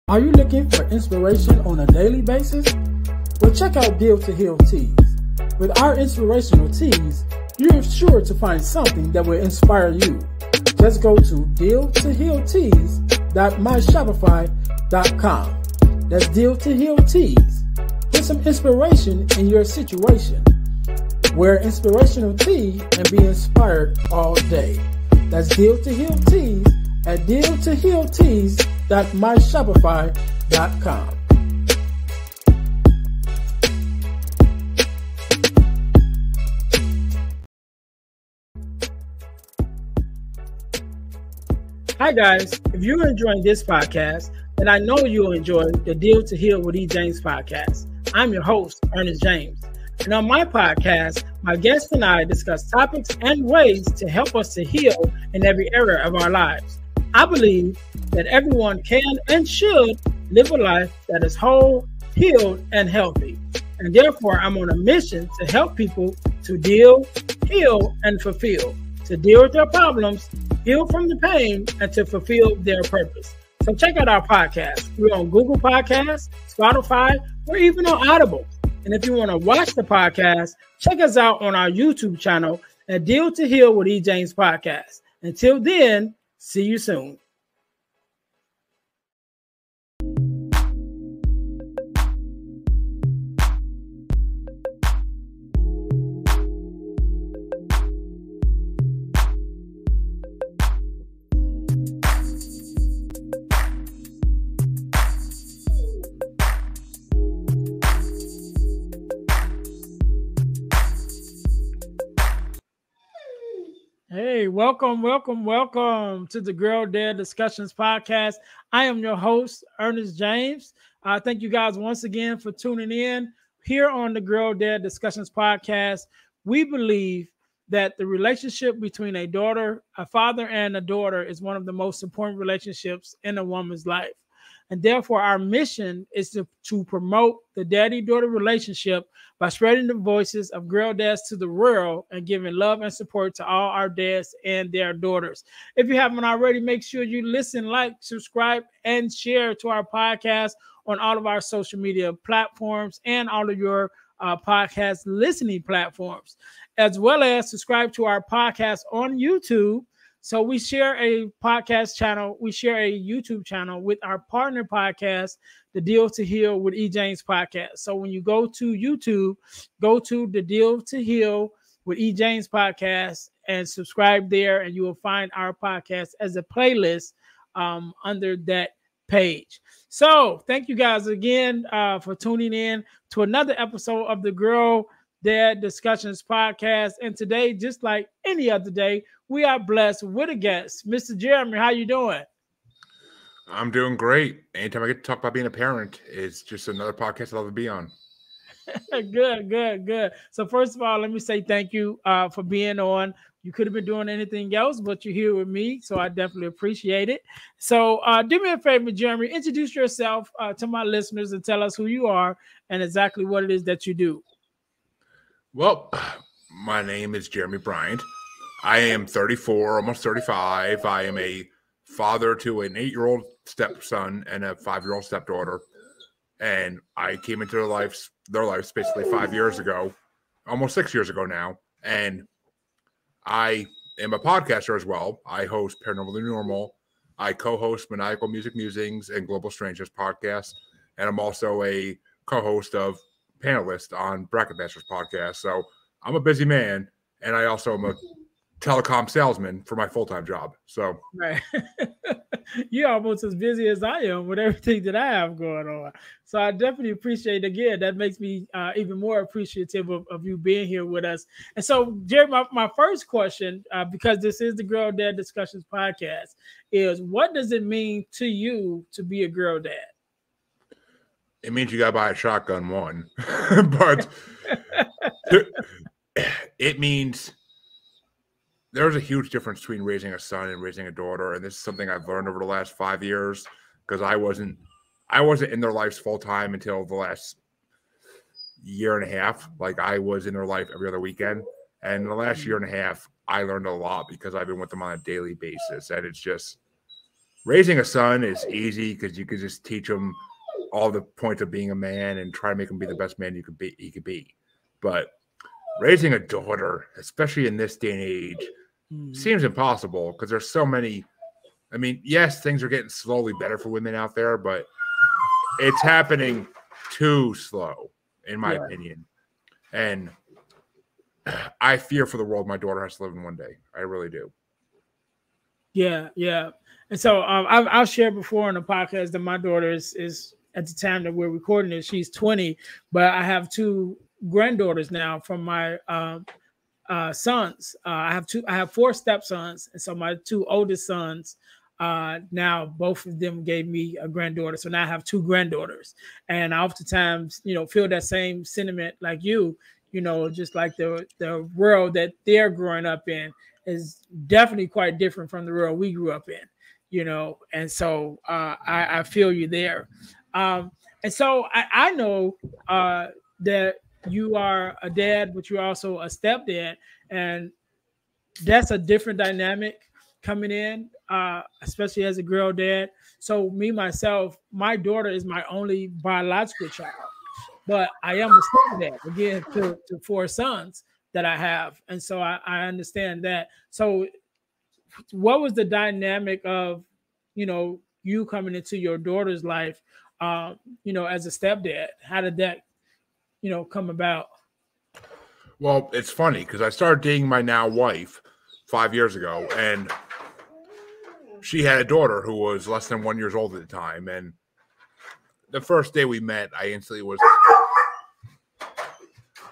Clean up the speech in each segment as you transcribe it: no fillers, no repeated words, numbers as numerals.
Are you looking for inspiration on a daily basis? Well, check out Deal to Heal Tees. With our inspirational tees, you're sure to find something that will inspire you. Just go to dealtohealtees.myshopify.com. That's Deal to Heal Tees. Get some inspiration in your situation. Wear inspirational tee and be inspired all day. That's Deal to Heal Tees at dealtohealtees.myshopify.com. Hi guys, if you're enjoying this podcast, then I know you'll enjoy the Deal to Heal with E. James podcast. I'm your host, Earnest James. And on my podcast, my guests and I discuss topics and ways to help us to heal in every area of our lives. I believe that everyone can and should live a life that is whole, healed, and healthy. And therefore, I'm on a mission to help people to deal, heal, and fulfill. To deal with their problems, heal from the pain, and to fulfill their purpose. So check out our podcast. We're on Google Podcasts, Spotify, or even on Audible. And if you want to watch the podcast, check us out on our YouTube channel at Deal to Heal with E. James Podcast. Until then, see you soon. Hey, welcome to the Girl Dad Discussions podcast. I am your host, Earnest James. Thank you guys once again for tuning in here on the Girl Dad Discussions podcast. We believe that the relationship between a father and a daughter is one of the most important relationships in a woman's life. And therefore, our mission is to promote the daddy-daughter relationship by spreading the voices of girl dads to the world and giving love and support to all our dads and their daughters. If you haven't already, make sure you listen, like, subscribe, and share to our podcast on all of our social media platforms and all of your podcast listening platforms, as well as subscribe to our podcast on YouTube. So we share a podcast channel. We share a YouTube channel with our partner podcast, the Deal to Heal with E. James podcast. So when you go to YouTube, go to the Deal to Heal with E. James podcast and subscribe there, and you will find our podcast as a playlist under that page. So thank you guys again for tuning in to another episode of the Girl Dad Discussions podcast. And today, just like any other day, we are blessed with a guest, Mr. Jeremy. How you doing? I'm doing great. Anytime I get to talk about being a parent, it's just another podcast I'll love to be on. Good. So first of all, let me say thank you for being on. You could have been doing anything else, but you're here with me, so I definitely appreciate it. So do me a favor, Jeremy, introduce yourself to my listeners and tell us who you are and exactly what it is that you do. Well, my name is Jeremy Bryant. I am 34, almost 35. I am a father to an 8-year-old stepson and a 5-year-old stepdaughter. And I came into their lives basically 5 years ago, almost 6 years ago now. And I am a podcaster as well. I host Paranormally Normal. I co-host Maniacal Music Musings and Global Strangers podcast. And I'm also a co-host of Panelist on Bracket Masters podcast. So I'm a busy man. And I also am a telecom salesman for my full-time job. So right. You're almost as busy as I am with everything that I have going on. So I definitely appreciate it. Again, that makes me even more appreciative of you being here with us. And so, Jerry, my first question, because this is the Girl Dad Discussions podcast, is what does it mean to you to be a girl dad? It means you got to buy a shotgun, one. But it means there's a huge difference between raising a son and raising a daughter, and this is something I've learned over the last 5 years because I wasn't in their lives full time until the last year and a half. Like I was in their life every other weekend, and in the last year and a half, I learned a lot because I've been with them on a daily basis, and it's just raising a son is easy because you could just teach him all the points of being a man and try to make him be the best man he could be. But raising a daughter, especially in this day and age, seems impossible because there's so many. I mean, yes, things are getting slowly better for women out there, but it's happening too slow, in my opinion. And I fear for the world my daughter has to live in one day. I really do. Yeah, yeah. And so I've shared before on the podcast that my daughter is at the time that we're recording it, she's 20, but I have 2 granddaughters now from my sons. I have 4 stepsons, and so my 2 oldest sons. Now both of them gave me a granddaughter, so now I have 2 granddaughters, and I oftentimes, feel that same sentiment like you, just like the world that they're growing up in is definitely quite different from the world we grew up in, and so I feel you there, and so I know that you are a dad, but you're also a stepdad, and that's a different dynamic coming in, especially as a girl dad. So me, myself, my daughter is my only biological child, but I am a stepdad, again, to 4 sons that I have. And so I understand that. So what was the dynamic of, you coming into your daughter's life, as a stepdad? How did that, come about? Well, it's funny because I started dating my now wife 5 years ago, and she had a daughter who was less than 1 year old at the time. And the first day we met, I instantly was.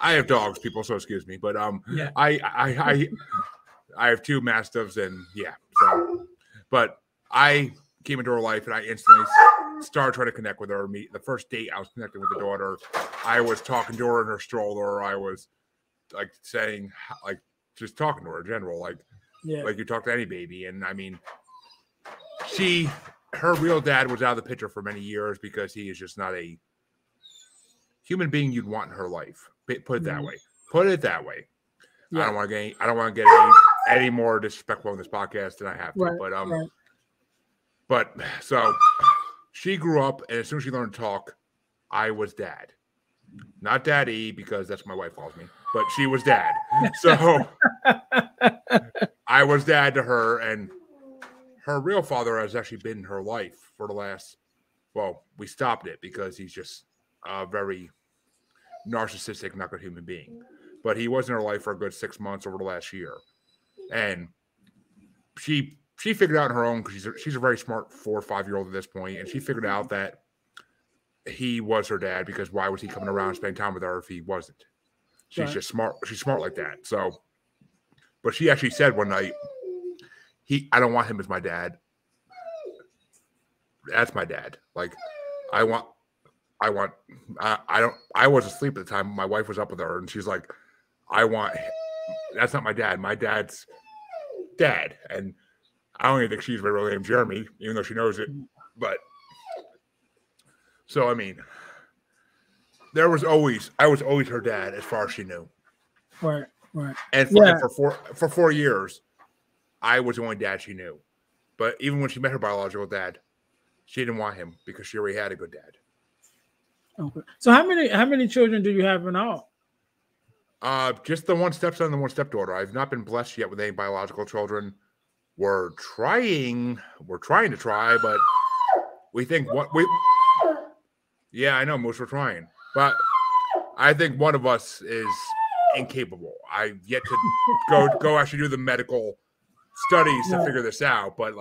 I have dogs, people, so excuse me, but yeah. I have 2 mastiffs, and but I came into her life, and I instantly started trying to connect with her. The first date, I was connecting with the daughter. I was talking to her in her stroller. I was like saying, like, just talking to her in general, like you talk to any baby. And I mean, her real dad was out of the picture for many years because he is just not a human being you'd want in her life. Put it that way. Put it that way. Yeah. I don't want to get any more disrespectful on this podcast than I have to. Right. But so she grew up, and as soon as she learned to talk, I was dad. Not daddy, because that's what my wife calls me, but she was dad. So I was dad to her, and her real father has actually been in her life for the last, we stopped it because he's just a very narcissistic, not good human being. But he was in her life for a good 6 months over the last year. And she figured out on her own, because she's a very smart 4 or 5 year old at this point, and she figured out that he was her dad, because why was he coming around and spending time with her if he wasn't? She's just smart. She's smart like that. So, but she actually said one night, I don't want him as my dad. That's my dad. Like, I was asleep at the time. My wife was up with her, and she's like, that's not my dad. My dad's dad. And I don't even think she's really named Jeremy, even though she knows it. But so, I mean, I was always her dad as far as she knew. Right. And for 4 years, I was the only dad she knew. But even when she met her biological dad, she didn't want him because she already had a good dad. Okay. So how many children do you have in all? Just the 1 stepson and the 1 stepdaughter. I've not been blessed yet with any biological children. We're trying to try, but we think yeah, I know, Moose, we're trying. But I think one of us is incapable. I've yet to go actually do the medical studies to figure this out, but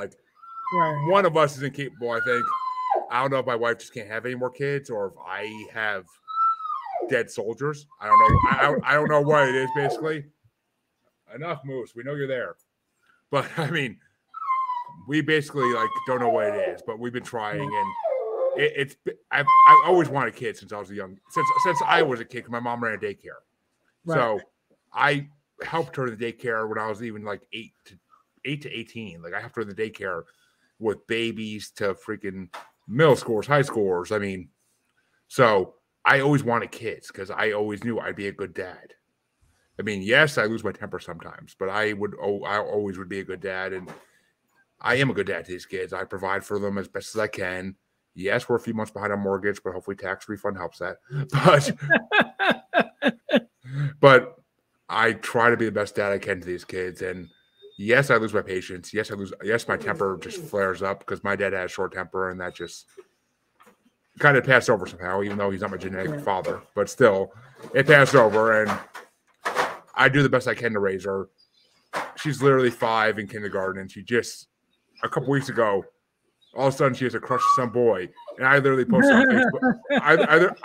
one of us is incapable, I think. I don't know if my wife just can't have any more kids, or if I have dead soldiers. I don't know. I don't know what it is, basically. Enough, Moose. We know you're there. But, I mean, we basically, don't know what it is, but we've been trying, and I've always wanted kids since I was since I was a kid, because my mom ran a daycare. Right. So I helped her in the daycare when I was even 8 to 18. I helped her in the daycare with babies to freaking middle schoolers, high schoolers. I mean, so I always wanted kids because I always knew I'd be a good dad. I mean, yes, I lose my temper sometimes, but I always would be a good dad. And I am a good dad to these kids. I provide for them as best as I can. Yes, we're a few months behind on mortgage, but hopefully tax refund helps that. But I try to be the best dad I can to these kids. And yes, I lose my patience. Yes, my temper just flares up because my dad has short temper, and that just kind of passed over somehow, even though he's not my genetic father. But still, it passed over, and I do the best I can to raise her. She's literally 5 in kindergarten, and she just, a couple weeks ago, all of a sudden she has a crush on some boy, and I literally posted on Facebook.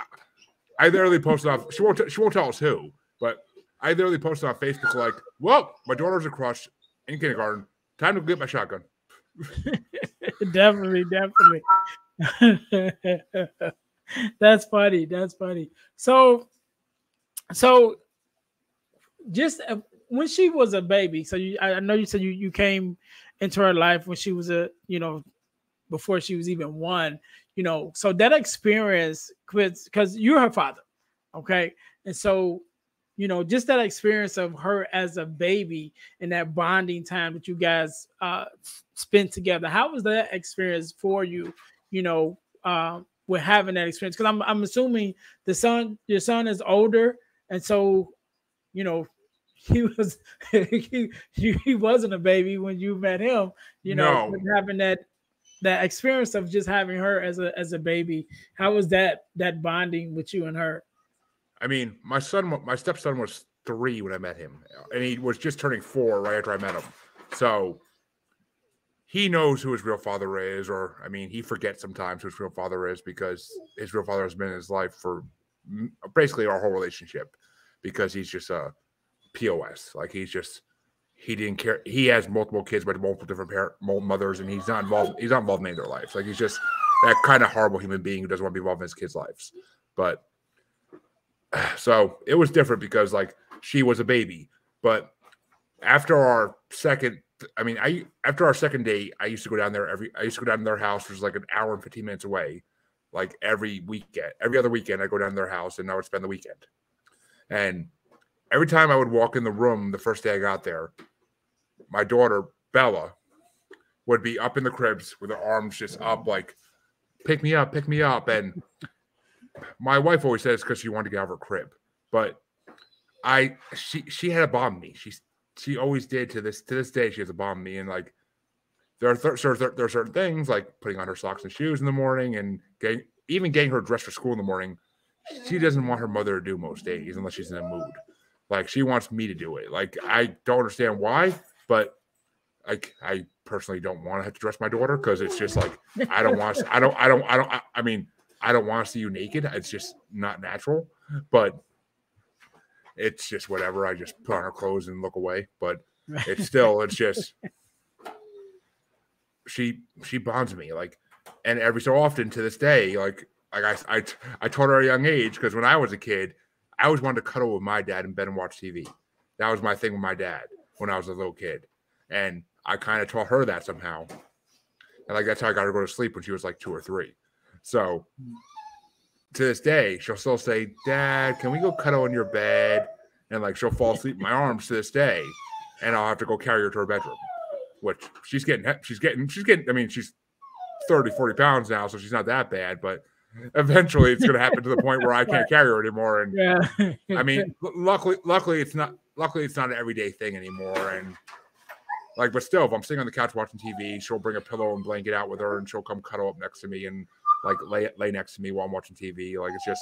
I literally posted off. She won't tell us who, but I literally posted on Facebook like, "Well, my daughter's a crush in kindergarten. Time to get my shotgun." Definitely. That's funny. So just when she was a baby, so I know you said you came into her life when she was before she was even 1, so that experience, because you're her father, okay? And so, just that experience of her as a baby and that bonding time that you guys spent together, how was that experience for you, with having that experience? Because I'm assuming your son is older, and so, he was he wasn't a baby when you met him, No. having that experience of just having her as a baby. How was that bonding with you and her? I mean, my stepson was 3 when I met him, and he was just turning 4 right after I met him. So he knows who his real father is, or I mean, he forgets sometimes who his real father is because his real father has been in his life for basically our whole relationship, because he's just a POS. Like he didn't care. He has multiple kids by multiple different mothers, and he's not involved in any of their lives. Like he's just that kind of horrible human being who doesn't want to be involved in his kids' lives. But so it was different because like she was a baby. But after our second date, I used to go down there I used to go down to their house, which was like an hour and 15 minutes away. Like every other weekend, I go down to their house and I would spend the weekend. And every time I would walk in the room the first day I got there, my daughter, Bella, would be up in the cribs with her arms just up like, pick me up. And my wife always says because she wanted to get out of her crib. But she had a bond with me. She always did to this day. She has a bond with me. And like there are certain things like putting on her socks and shoes in the morning and getting her dressed for school in the morning. She doesn't want her mother to do most days unless she's in a mood. Like she wants me to do it. Like I don't understand why, but I personally don't want to have to dress my daughter because it's just like I don't want to see you naked. It's just not natural. But it's just whatever. I just put on her clothes and look away. But it's just she bonds me like, and every so often to this day, like I told her at a young age, because when I was a kid, I always wanted to cuddle with my dad in bed and watch TV. That was my thing with my dad when I was a little kid. And I kind of taught her that somehow. And like that's how I got her to go to sleep when she was like 2 or 3. So to this day, she'll still say, "Dad, can we go cuddle in your bed?" And like she'll fall asleep in my arms to this day. And I'll have to go carry her to her bedroom. Which she's getting, I mean, she's 30, 40 pounds now, so she's not that bad, but eventually it's going to happen to the point where I can't carry her anymore. And Yeah. I mean, luckily it's not an everyday thing anymore. And like, but still, if I'm sitting on the couch watching TV, she'll bring a pillow and blanket out with her and she'll come cuddle up next to me and like lay next to me while I'm watching TV. Like, it's just,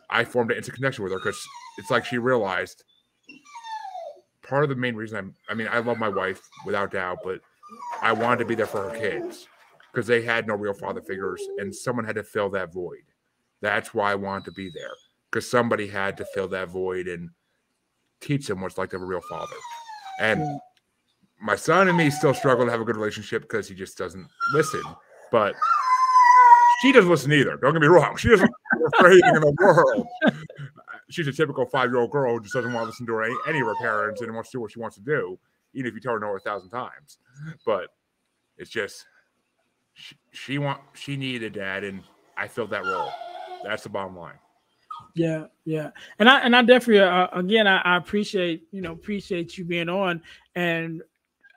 I formed an instant connection with her because it's like she realized part of the main reason I love my wife without doubt, but I wanted to be there for her kids because they had no real father figures and someone had to fill that void. That's why I wanted to be there, because somebody had to fill that void and teach them what's like to have a real father. And my son and me still struggle to have a good relationship because he just doesn't listen. But she doesn't listen either. Don't get me wrong. She doesn't listen for anything in the world. She's a typical 5-year-old girl who just doesn't want to listen to any of her parents and wants to do what she wants to do, even if you tell her no 1,000 times. But it's just she needed a dad, and I filled that role. That's the bottom line. Yeah. And I definitely again I appreciate you being on, and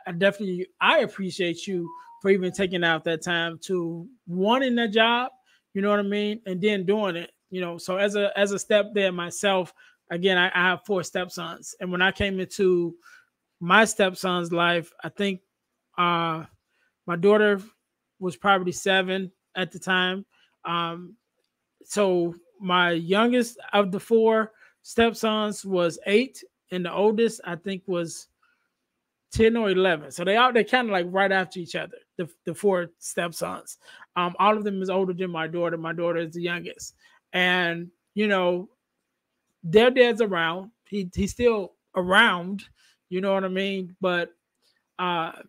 I appreciate you for even taking out that time to wanting that job, you know what I mean, and then doing it, you know. So as a stepdad myself, again, I have 4 stepsons, and when I came into my stepson's life, I think my daughter was probably 7 at the time. So my youngest of the 4 stepsons was 8, and the oldest I think was 10 or 11. So they're kind of like right after each other, the 4 stepsons. All of them is older than my daughter. My daughter is the youngest. And, you know, their dad's around. He's still around, you know what I mean? But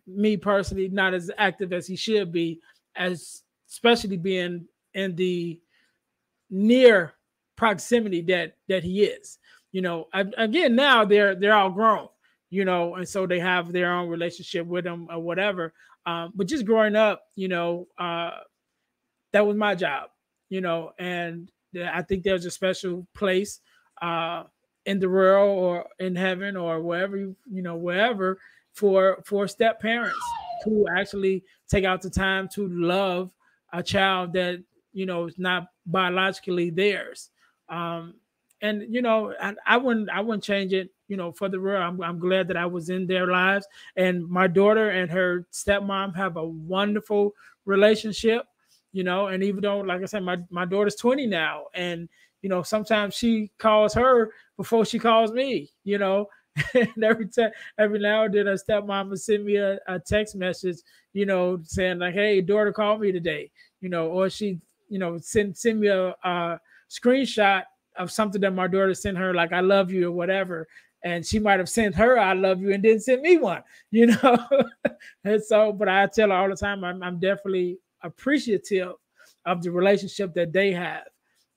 me personally, not as active as he should be, as especially being in the near proximity that he is. You know, again, now they're all grown, you know, and so they have their own relationship with him or whatever. But just growing up, you know, that was my job, you know, and I think there's a special place in the world or in heaven or wherever wherever for step parents to actually take out the time to love a child that, you know, is not biologically theirs. And you know, I wouldn't change it, you know, for the world. I'm glad that I was in their lives, and my daughter and her stepmom have a wonderful relationship, you know. And even though, like I said, my daughter's 20 now, and you know, sometimes she calls her before she calls me, you know. And every now and then, her stepmom will send me a text message, you know, saying like, "Hey, daughter, call me today," you know, or she, you know, send me a screenshot of something that my daughter sent her, like "I love you" or whatever, and she might have sent her "I love you" and didn't send me one, you know. And so, but I tell her all the time, I'm definitely appreciative of the relationship that they have,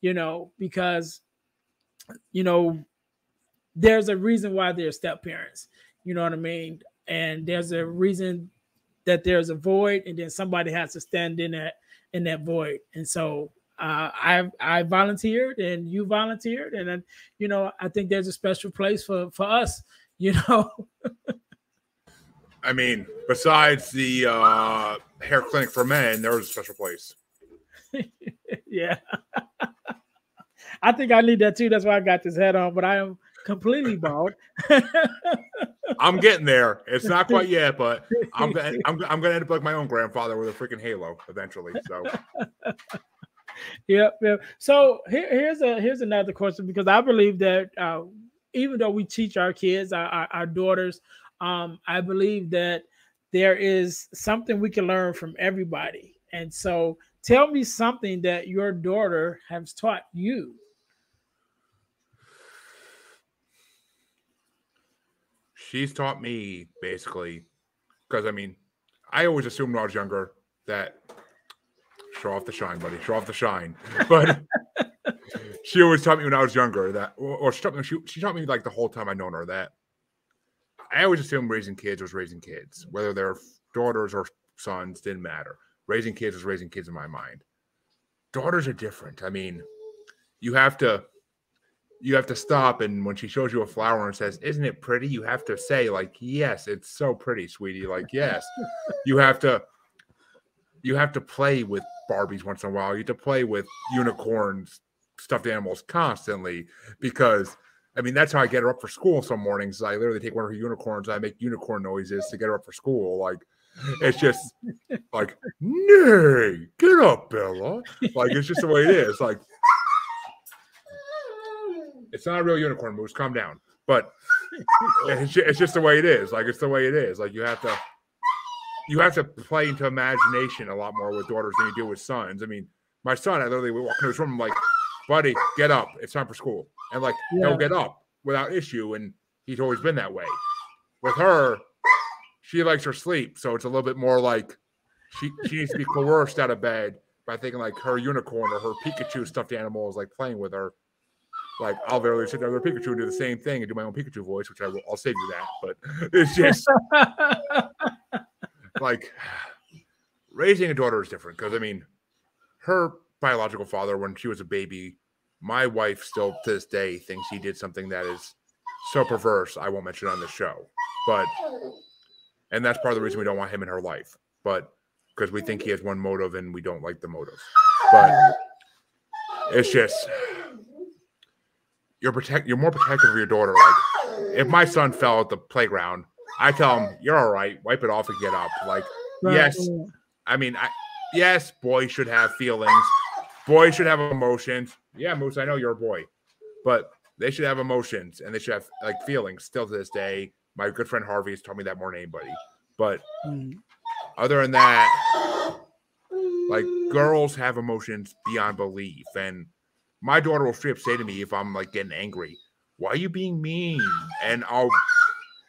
you know, because, you know, there's a reason why they're step parents, you know what I mean? And there's a reason that there's a void, and then somebody has to stand in that void. And so I volunteered, and you volunteered, and then, you know, I think there's a special place for us, you know. I mean, besides the hair clinic for men, there was a special place. Yeah. I think I need that too. That's why I got this hat on, but I am completely bald. I'm getting there. It's not quite yet, but I'm gonna end up like my own grandfather with a freaking halo eventually. So, yep. So here's another question, because I believe that even though we teach our kids, our daughters, I believe that there is something we can learn from everybody. And so, tell me something that your daughter has taught you. she's taught me basically, because I mean, I always assumed when I was younger that show off the shine, buddy, show off the shine. But she always taught me when I was younger that, or she taught me like the whole time I've known her, that I always assumed raising kids was raising kids, whether they're daughters or sons, didn't matter. Raising kids was raising kids in my mind. Daughters are different. I mean, you have to stop, and when she shows you a flower and says, "Isn't it pretty?" you have to say like, "Yes, it's so pretty, sweetie." Like, yes. You have to play with Barbies once in a while. You have to play with unicorns, stuffed animals constantly, because I mean, that's how I get her up for school some mornings. I literally take one of her unicorns, I make unicorn noises to get her up for school. Like, it's just like, "Nay, get up, Bella." Like, it's just the way it is. Like, it's not a real unicorn, Moose. Calm down. But it's just the way it is. Like, it's the way it is. Like, you have to play into imagination a lot more with daughters than you do with sons. I mean, my son, I literally would walk into his room, I'm like, "Buddy, get up. It's time for school." And like, he'll get up without issue. And he's always been that way. With her, she likes her sleep. So it's a little bit more like she needs to be coerced out of bed by thinking like her unicorn or her Pikachu stuffed animal is like playing with her. Like, I'll literally sit there with Pikachu and do the same thing and do my own Pikachu voice, which I'll save you that. But it's just like, raising a daughter is different, because I mean, her biological father, when she was a baby, my wife still to this day thinks he did something that is so perverse. I won't mention it on the show, but And that's part of the reason we don't want him in her life. But because we think he has one motive and we don't like the motive. But it's just you're more protective of your daughter. Like if my son fell at the playground, I tell him, "You're all right. Wipe it off and get up." Like, yes, I mean, yes, boys should have feelings. Boys should have emotions. Yeah, Moose, I know you're a boy, but they should have emotions and they should have like feelings. Still to this day, my good friend Harvey has told me that more than anybody. But other than that, like girls have emotions beyond belief, and my daughter will straight up say to me if I'm like getting angry, "Why are you being mean?" And I'll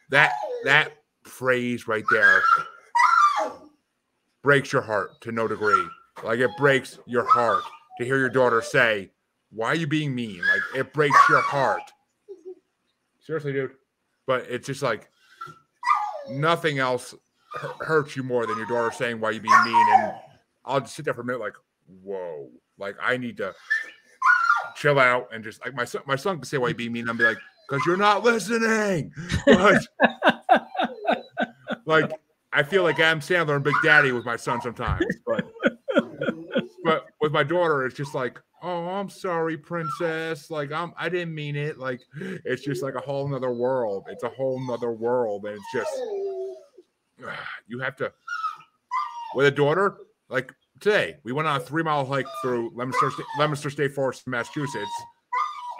that phrase right there breaks your heart to no degree. Like it breaks your heart to hear your daughter say, "Why are you being mean?" Like it breaks your heart. Seriously, dude. But it's just like nothing else hurts you more than your daughter saying, "Why are you being mean?" And I'll just sit there for a minute like, whoa. Like I need to chill out and just like my son can say, "Why are you being mean?" And I'll be like, "Because you're not listening." But like I feel like Adam Sandler and Big Daddy with my son sometimes. But with my daughter, it's just like, "Oh, I'm sorry, princess. Like I didn't mean it." Like it's just like a whole nother world. It's a whole nother world. And it's just you have with a daughter, like today, we went on a 3-mile hike through Leominster State Forest in Massachusetts.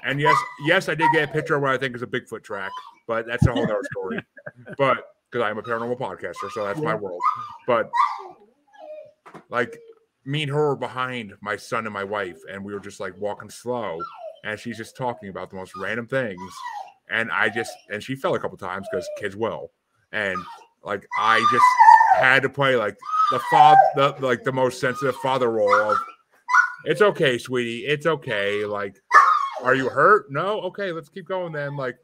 And yes, I did get a picture of what I think is a Bigfoot track, but that's a whole other story. But because I'm a paranormal podcaster, so that's my world. But like me and her were behind my son and my wife, and we were just like walking slow, and she's just talking about the most random things. And she fell a couple times because kids will. And like I just had to play like the most sensitive father role of, "It's okay, sweetie. It's okay. Like, are you hurt? No? Okay, let's keep going then." Like,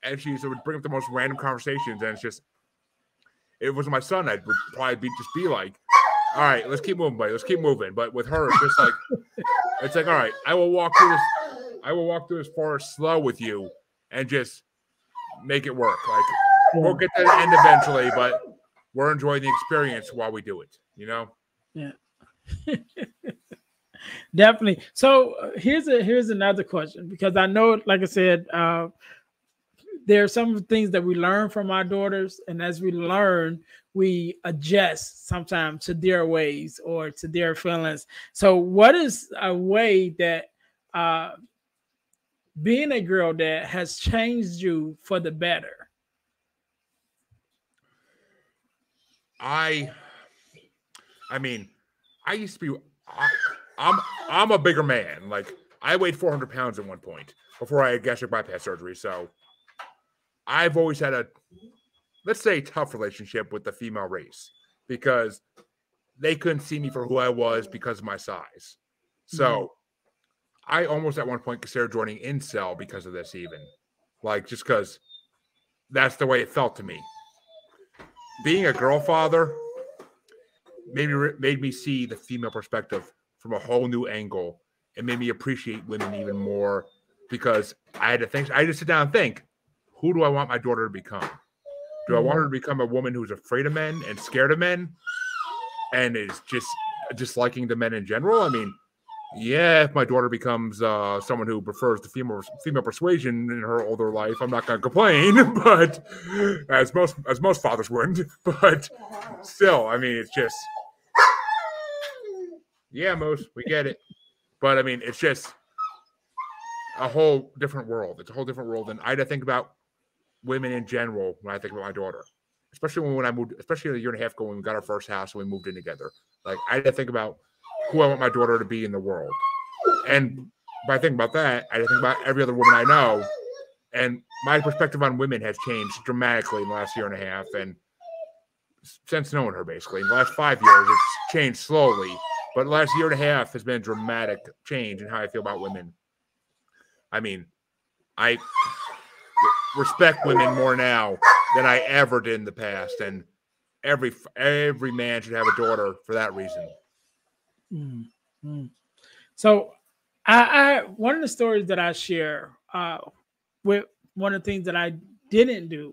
and she would bring up the most random conversations, and it was my son, I would probably just be like, "All right, let's keep moving, buddy. Let's keep moving." But with her, it's just like, it's like, "All right, I will walk through this forest slow with you and just make it work. Like, we'll get to the end eventually, but we're enjoying the experience while we do it, you know?" Yeah. Definitely. So here's another question, because I know, like I said, there are some things that we learn from our daughters, and as we learn, we adjust sometimes to their ways or to their feelings. So what is a way that being a girl dad has changed you for the better? I mean, I used to be. I'm a bigger man. Like I weighed 400 pounds at one point before I had gastric bypass surgery. So I've always had a, let's say, tough relationship with the female race because they couldn't see me for who I was because of my size. So I almost at one point considered joining incel because of this, even like just because that's the way it felt to me. Being a girl father made me see the female perspective from a whole new angle and made me appreciate women even more because I had to sit down and think, who do I want my daughter to become? Do I want her to become a woman who's afraid of men and scared of men and is just disliking the men in general? I mean, yeah, if my daughter becomes someone who prefers the female persuasion in her older life, I'm not going to complain, but as most fathers wouldn't. But still, I mean, it's just, yeah, most we get it, but I mean, it's just a whole different world. It's a whole different world, and I had to think about women in general when I think about my daughter, especially when I moved, especially a year and a half ago when we got our first house and we moved in together. Like I had to think about who I want my daughter to be in the world. And by thinking about that, I think about every other woman I know. And my perspective on women has changed dramatically in the last year and a half. And since knowing her, basically, in the last 5 years, it's changed slowly. But the last year and a half has been a dramatic change in how I feel about women. I mean, I respect women more now than I ever did in the past. And every man should have a daughter for that reason. So I one of the stories that I share with one of the things that I didn't do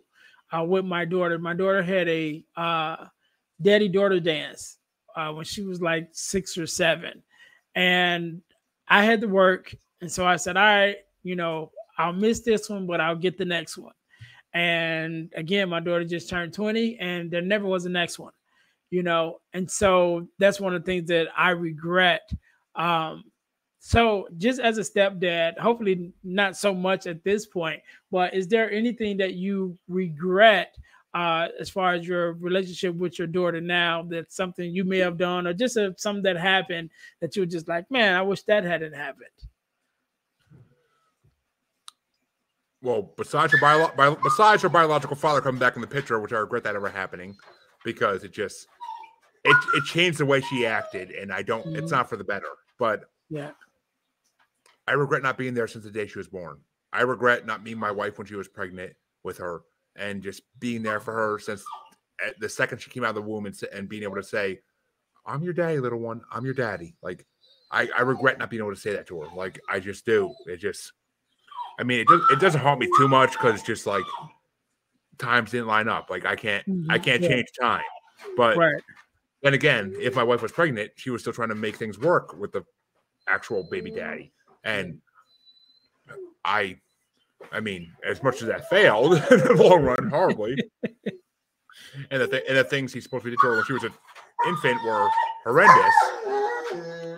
with my daughter. My daughter had a daddy-daughter dance when she was like 6 or 7. And I had to work. And so I said, all right, I'll miss this one, but I'll get the next one. And again, my daughter just turned 20 and there never was a next one, And so that's one of the things that I regret. So just as a stepdad, hopefully not so much at this point, but is there anything that you regret as far as your relationship with your daughter now, that's something you may have done or just something that happened that you're just like, man, I wish that hadn't happened? Well, besides her biological father coming back in the picture, which I regret that ever happening, because it changed the way she acted, and it's not for the better. But yeah, I regret not being there since the day she was born. I regret not meeting my wife when she was pregnant with her, and just being there for her since the second she came out of the womb, and being able to say, "I'm your daddy, little one. I'm your daddy." Like, I regret not being able to say that to her. Like, I just do. It doesn't haunt me too much because it's just like times didn't line up. Like, I can't change time. But then again, if my wife was pregnant, she was still trying to make things work with the actual baby daddy. And I mean, as much as that failed in the long run, horribly, and the things he's supposed to be to her when she was an infant were horrendous.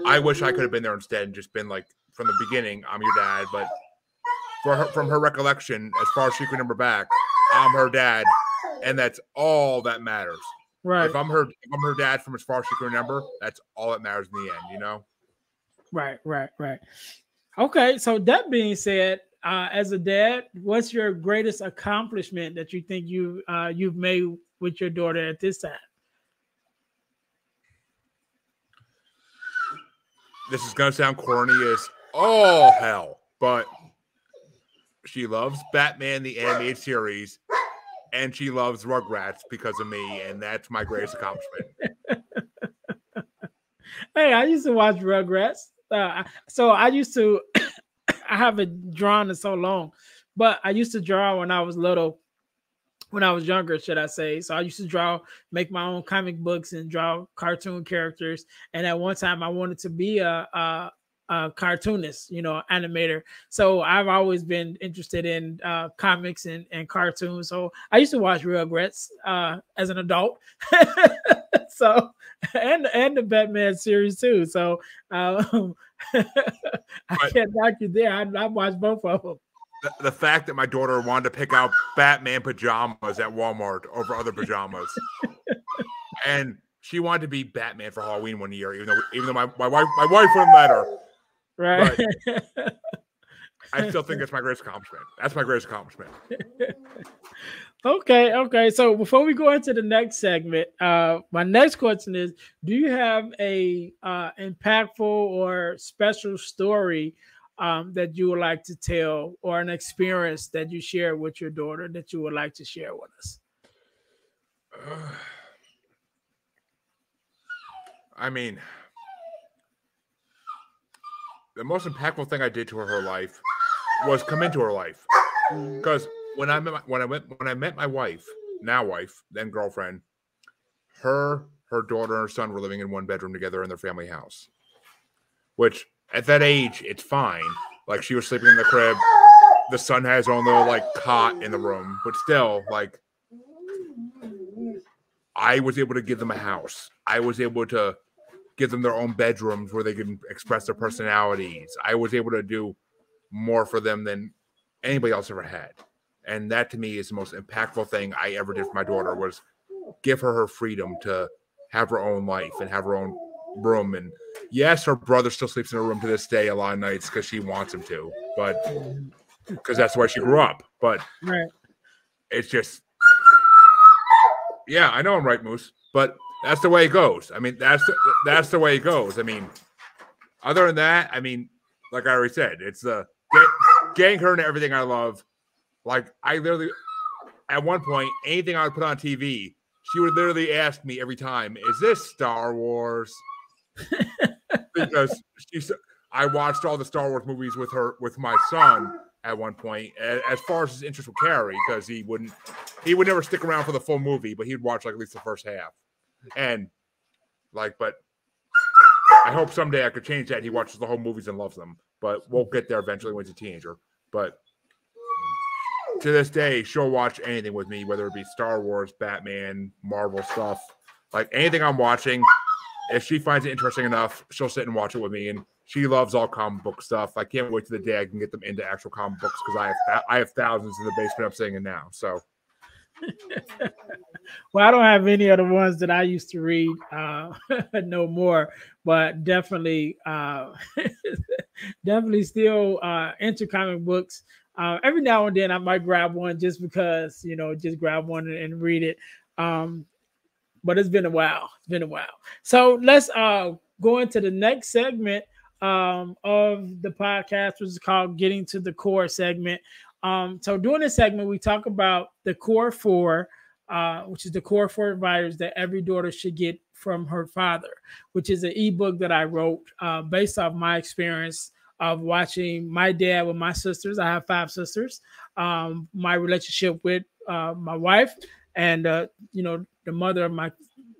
I wish I could have been there instead and just been like, from the beginning, I'm your dad, but from her recollection, as far as she can remember back, I'm her dad, and that's all that matters. Right. If I'm her dad from as far as she can remember, that's all that matters in the end, Right. Okay, so that being said, as a dad, what's your greatest accomplishment that you think you've made with your daughter at this time? This is gonna sound corny as all hell, but she loves Batman the animated series, and she loves Rugrats because of me, and that's my greatest accomplishment. Hey, I used to watch Rugrats. So I used to, I haven't drawn in so long, but I used to draw when I was little, when I was younger, should I say. So I used to make my own comic books and draw cartoon characters. And at one time I wanted to be a cartoonist, animator. So I've always been interested in comics and cartoons. So I used to watch Rugrats as an adult. So and the Batman series too. So I can't knock you there. I watched both of them. The fact that my daughter wanted to pick out Batman pajamas at Walmart over other pajamas, and she wanted to be Batman for Halloween one year, even though my wife wouldn't let her. Right. But I still think that's my greatest accomplishment. That's my greatest accomplishment. Okay. So before we go into the next segment, my next question is: do you have a impactful or special story that you would like to tell, or an experience that you share with your daughter that you would like to share with us? I mean, the most impactful thing I did to her life was come into her life. Because when I met my wife, now wife, then girlfriend, her daughter and her son were living in one bedroom together in their family house. Which at that age, it's fine. Like, she was sleeping in the crib. The son has his own little like cot in the room, but still, like, I was able to give them a house. I was able to give them their own bedrooms where they can express their personalities. I was able to do more for them than anybody else ever had. And that, to me, is the most impactful thing I ever did for my daughter, was give her freedom to have her own life and have her own room. And yes, her brother still sleeps in her room to this day a lot of nights because she wants him to, but because that's where she grew up. But it's just, yeah, I know I'm right, Moose, but that's the way it goes. I mean, that's the way it goes. I mean, other than that, I mean, like I already said, it's getting her into everything I love. Like, I literally, at one point, anything I would put on TV, she would literally ask me every time, "Is this Star Wars?" Because I watched all the Star Wars movies with my son at one point, as far as his interest would carry, because he would never stick around for the full movie, but he'd watch like at least the first half. And like, but I hope someday I could change that. He watches the whole movies and loves them, but we'll get there eventually when he's a teenager. But to this day, she'll watch anything with me, whether it be Star Wars, Batman, Marvel stuff, like anything I'm watching. If she finds it interesting enough, she'll sit and watch it with me. And she loves all comic book stuff. I can't wait to the day I can get them into actual comic books because I have thousands in the basement I'm sitting in now. So, well, I don't have any of the ones that I used to read no more, but definitely, definitely still into comic books. Every now and then I might grab one just because, just grab one and read it. But it's been a while. It's been a while. So let's go into the next segment of the podcast, which is called Getting to the Core segment. So during this segment, we talk about the core four, which is the core four values that every daughter should get from her father, which is an ebook that I wrote based off my experience of watching my dad with my sisters. I have 5 sisters. My relationship with my wife and, the mother of my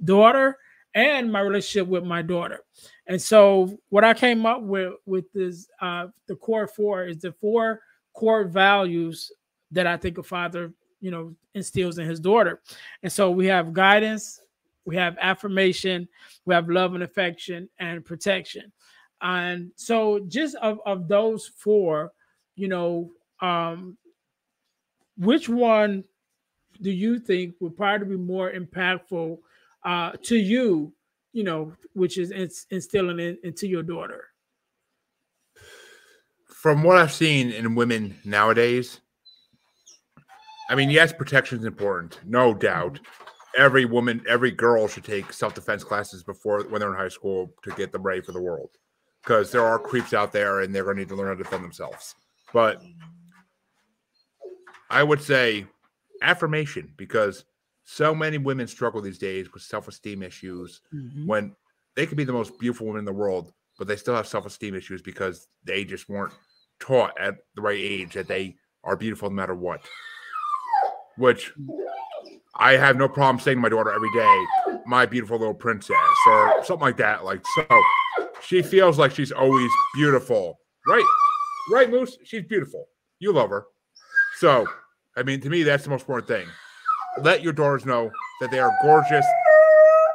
daughter, and my relationship with my daughter. And so what I came up with is the core 4 is the 4 core values that I think a father, instills in his daughter. And so we have guidance, we have affirmation, we have love and affection, and protection. And so just of those 4, which one do you think would probably be more impactful to you, which is instilling it into your daughter? From what I've seen in women nowadays, I mean, yes, protection is important, no doubt. Every woman, every girl should take self-defense classes when they're in high school to get them ready for the world, because there are creeps out there and they're going to need to learn how to defend themselves. But I would say affirmation, because so many women struggle these days with self-esteem issues when they could be the most beautiful women in the world, but they still have self-esteem issues because they just weren't taught at the right age that they are beautiful no matter what. Which I have no problem saying to my daughter every day, my beautiful little princess, or something like that. Like, so she feels like she's always beautiful. Right, Moose? She's beautiful. You love her. So, I mean, to me, that's the most important thing. Let your daughters know that they are gorgeous,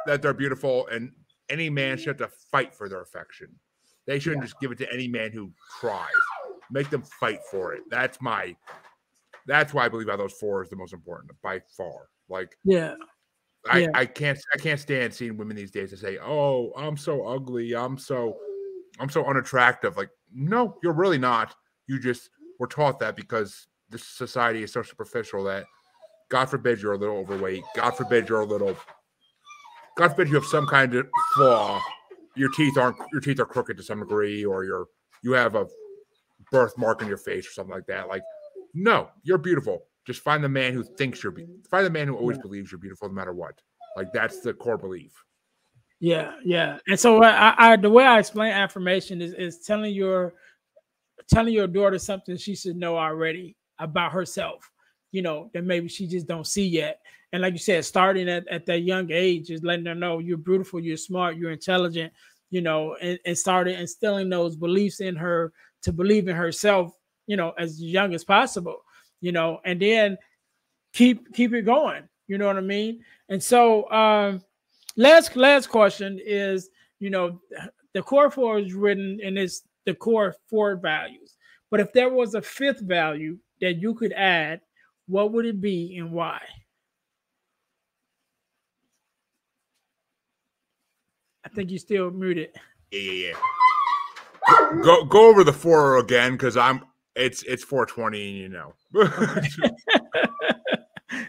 that they're beautiful, and any man should have to fight for their affection. They shouldn't just give it to any man who tries. Make them fight for it. That's why I believe out of those 4 is the most important by far. Like, I can't stand seeing women these days that say, "Oh, I'm so ugly. I'm so unattractive." Like, no, you're really not. You just were taught that because this society is so superficial that, God forbid, you're a little overweight. God forbid you have some kind of flaw. Your teeth are crooked to some degree, or you have a birthmark on your face or something like that. Like, no, you're beautiful. Just find the man who thinks you're beautiful. Find the man who always believes you're beautiful no matter what. Like, that's the core belief. Yeah. And so I the way I explain affirmation is telling your daughter something she should know already about herself, that maybe she just don't see yet. And like you said, starting at that young age is letting her know you're beautiful, you're smart, you're intelligent, and started instilling those beliefs in her to believe in herself, as young as possible, and then keep it going. You know what I mean? And so last question is, the core 4 is written and it's the core 4 values. But if there was a 5th value that you could add, what would it be and why? I think you still muted. Yeah. Go over the 4 again, because it's 420,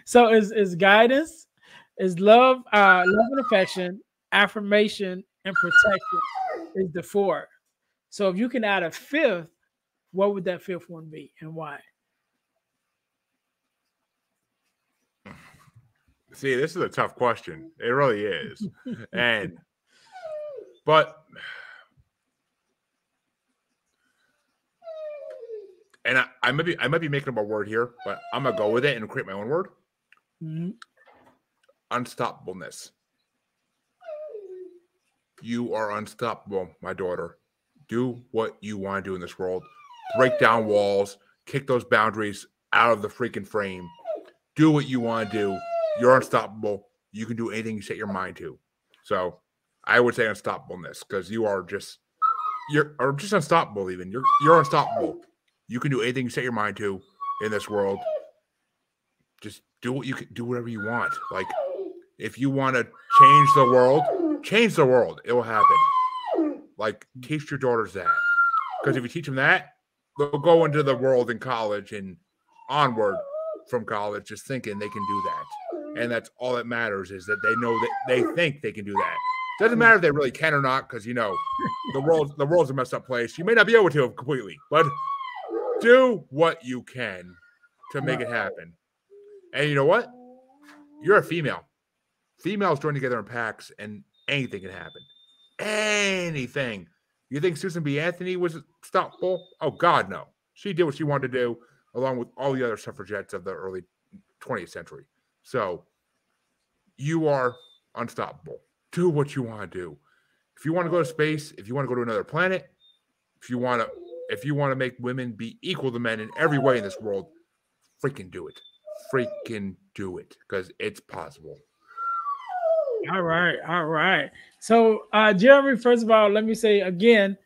So is guidance, is love and affection, affirmation, and protection is the 4. So if you can add a 5th, what would that 5th one be and why? See, this is a tough question. It really is. But and I might be making up a word here, but I'm gonna go with it and create my own word. Unstoppableness. You are unstoppable, my daughter. Do what you want to do in this world. Break down walls, kick those boundaries out of the freaking frame. Do what you want to do. You're unstoppable. You can do anything you set your mind to. So I would say unstoppableness, because you're just unstoppable. Even you're unstoppable. You can do anything you set your mind to in this world. Just do what you can do, whatever you want. Like, if you want to change the world. It will happen. Like, teach your daughters that, because if you teach them that, they'll go into the world in college and onward from college just thinking they can do that. And that's all that matters, is that they know that they think they can do that. Doesn't matter if they really can or not, because, you know, the world's a messed up place. You may not be able to completely, but do what you can to make it happen. And you know what? You're a female. Females join together in packs, and anything can happen. Anything. You think Susan B. Anthony was unstoppable? Oh, God, no. She did what she wanted to do, along with all the other suffragettes of the early 20th century. So you are unstoppable. Do what you want to do. If you want to go to space, if you want to go to another planet, if you want to make women be equal to men in every way in this world, freaking do it. Freaking do it, because it's possible. All right. So, Jeremy, first of all, let me say again,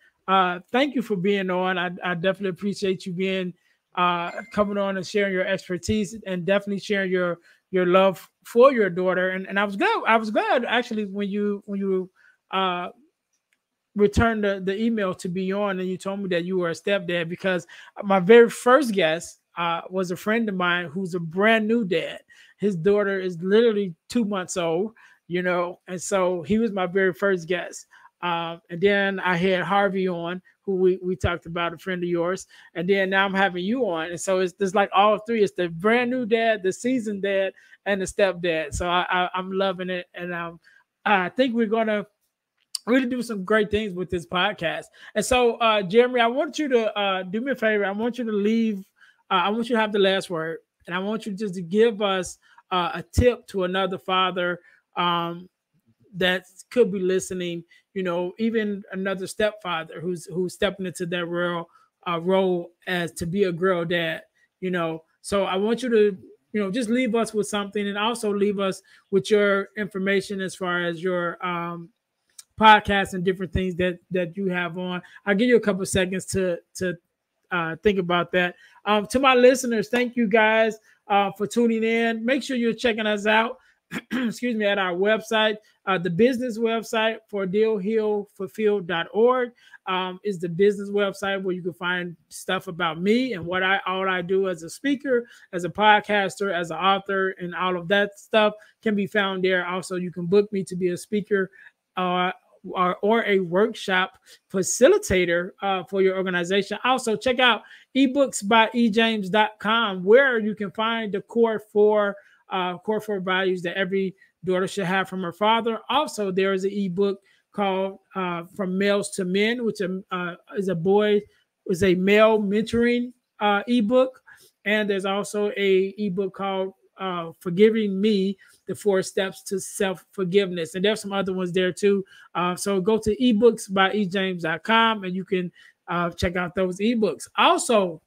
thank you for being on. I definitely appreciate you being coming on and sharing your expertise, and definitely sharing your love for your daughter. And I was glad actually when you returned the email to be on, and you told me that you were a stepdad, because my very first guest was a friend of mine who's a brand new dad. His daughter is literally 2 months old, you know, and so he was my very first guest. And then I had Harvey on, who we talked about, a friend of yours, and then now I'm having you on, and so it's like all three. It's the brand new dad, the seasoned dad, and the stepdad. So I'm loving it, and I think we're gonna really do some great things with this podcast. And so, Jeremy, I want you to do me a favor. I want you to leave. I want you to have the last word, and I want you just to give us a tip to another father that could be listening, you know, even another stepfather who's stepping into that role as to be a girl dad, you know. So I want you to, you know, just leave us with something, and also leave us with your information as far as your podcast and different things that you have on. I'll give you a couple of seconds to think about that. To my listeners, thank you guys for tuning in. Make sure you're checking us out. Excuse me, at our website, the business website for dealhealfulfilled.org is the business website where you can find stuff about me and what all I do as a speaker, as a podcaster, as an author, and all of that stuff can be found there. Also, you can book me to be a speaker or a workshop facilitator for your organization. Also, check out ebooksbyejames.com, where you can find the core four values that every daughter should have from her father. Also, there is an ebook called From Males to Men, which is a male mentoring ebook. And there's also a ebook called Forgiving Me, the 4 Steps to Self-Forgiveness. And there's some other ones there too. So go to ebooksbyejames.com and you can check out those ebooks. Also,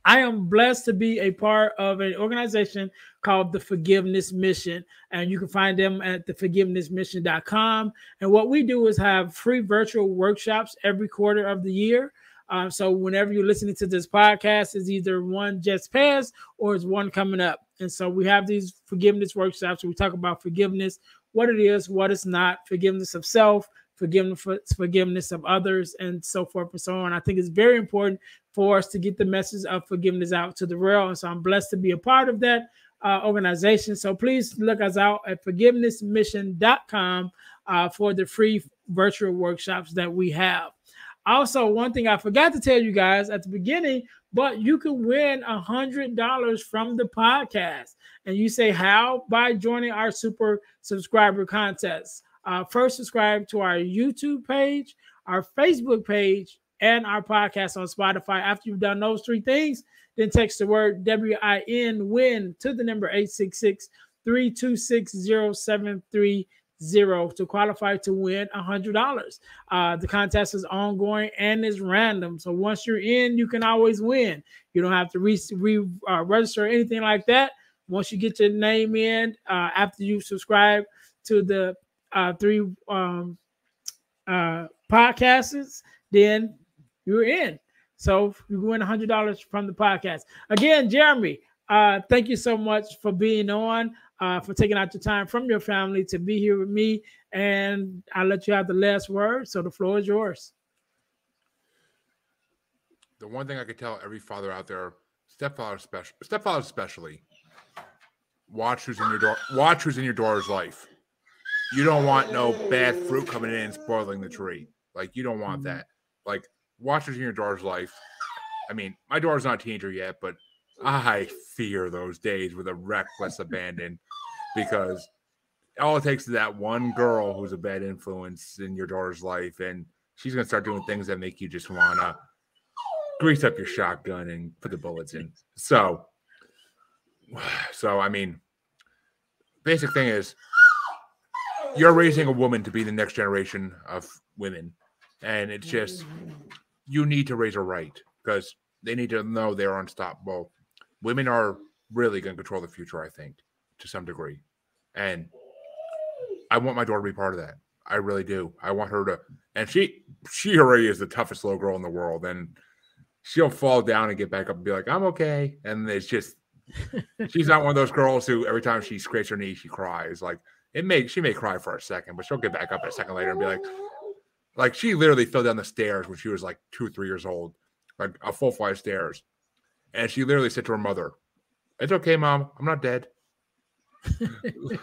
I am blessed to be a part of an organization called the Forgiveness Mission, and you can find them at theforgivenessmission.com. And what we do is have free virtual workshops every quarter of the year. So whenever you're listening to this podcast, is either one just passed or is one coming up. And so we have these forgiveness workshops where we talk about forgiveness, what it is, what it's not, forgiveness of self, forgiveness of others, and so forth and so on. I think it's very important for us to get the message of forgiveness out to the world. And so I'm blessed to be a part of that organization. So please look us out at forgivenessmission.com for the free virtual workshops that we have. Also, one thing I forgot to tell you guys at the beginning, but you can win $100 from the podcast. And you say how? By joining our super subscriber contest. First, subscribe to our YouTube page, our Facebook page, and our podcast on Spotify. After you've done those 3 things, then text the word WIN WIN to the number 866-326-0730 to qualify to win $100. The contest is ongoing and is random. So once you're in, you can always win. You don't have to register or anything like that. Once you get your name in, after you subscribe to the 3 podcasts, then you're in. So you win $100 from the podcast. Again, Jeremy, thank you so much for being on, for taking out your time from your family to be here with me. And I'll let you have the last word. So the floor is yours. The one thing I could tell every father out there, stepfathers especially, watch who's in your daughter's life. You don't want no bad fruit coming in and spoiling the tree. Like, you don't want that. Like, watch who's in your daughter's life. I mean, my daughter's not a teenager yet, but I fear those days with a reckless abandon, because all it takes is that one girl who's a bad influence in your daughter's life, and she's going to start doing things that make you just want to grease up your shotgun and put the bullets in. So I mean, basic thing is, you're raising a woman to be the next generation of women, and it's just, you need to raise her right, because they need to know they're unstoppable. Women are really going to control the future, I think, to some degree. And I want my daughter to be part of that. I really do. I want her to, and she already is the toughest little girl in the world, and she'll fall down and get back up and be like, I'm okay. And it's just, she's not one of those girls who every time she scrapes her knee, she cries. Like, she may cry for a second, but she'll get back up a second later and be like she literally fell down the stairs when she was like 2 or 3 years old, like a full flight of stairs. And she literally said to her mother, "It's okay, Mom. I'm not dead."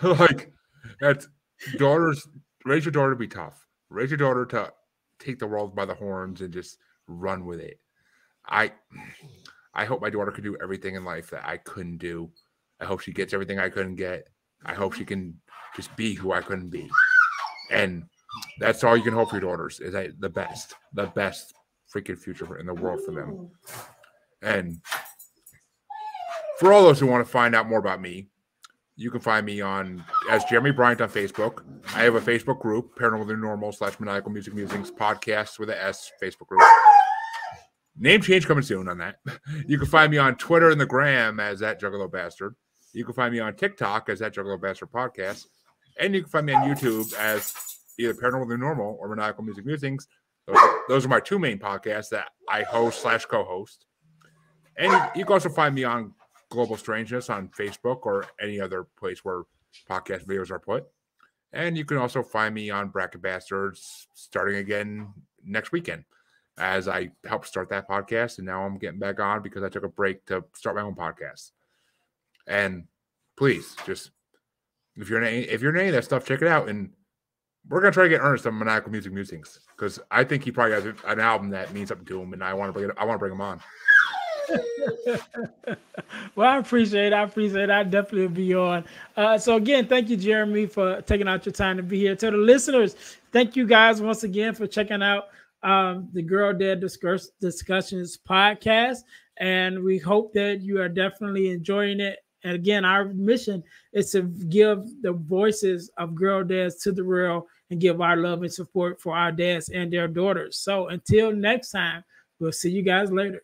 Like, that's daughters. Raise your daughter to be tough. Raise your daughter to take the world by the horns and just run with it. I hope my daughter can do everything in life that I couldn't do. I hope she gets everything I couldn't get. I hope she can just be who I couldn't be. And that's all you can hope for your daughters, is the best freaking future in the world for them. And for all those who want to find out more about me, you can find me as Jeremy Bryant on Facebook. I have a Facebook group, Paranormal Normal / Maniacal Music Musings Podcast with an S Facebook group. Name change coming soon on that. You can find me on Twitter and the Gram as @JuggaloBastard. You can find me on TikTok as @JuggaloBastard Podcast. And you can find me on YouTube as either Paranormal Normal or Maniacal Music Musings. Those are my 2 main podcasts that I host / co-host. And you can also find me on Global Strangeness on Facebook or any other place where podcast videos are put. And you can also find me on Bracket Bastards starting again next weekend, as I helped start that podcast. And now I'm getting back on because I took a break to start my own podcast. And please, just, if you're in any of that stuff, check it out. And we're going to try to get Earnest on Maniacal Music Musings, because I think he probably has an album that means something to him, and I want to bring him on. Well, I appreciate it. I definitely will be on. So again, thank you, Jeremy, for taking out your time to be here. To the listeners, thank you guys once again for checking out the Girl Dad Discussions podcast. And we hope that you are definitely enjoying it. And again, our mission is to give the voices of girl dads to the world and give our love and support for our dads and their daughters. So until next time, we'll see you guys later.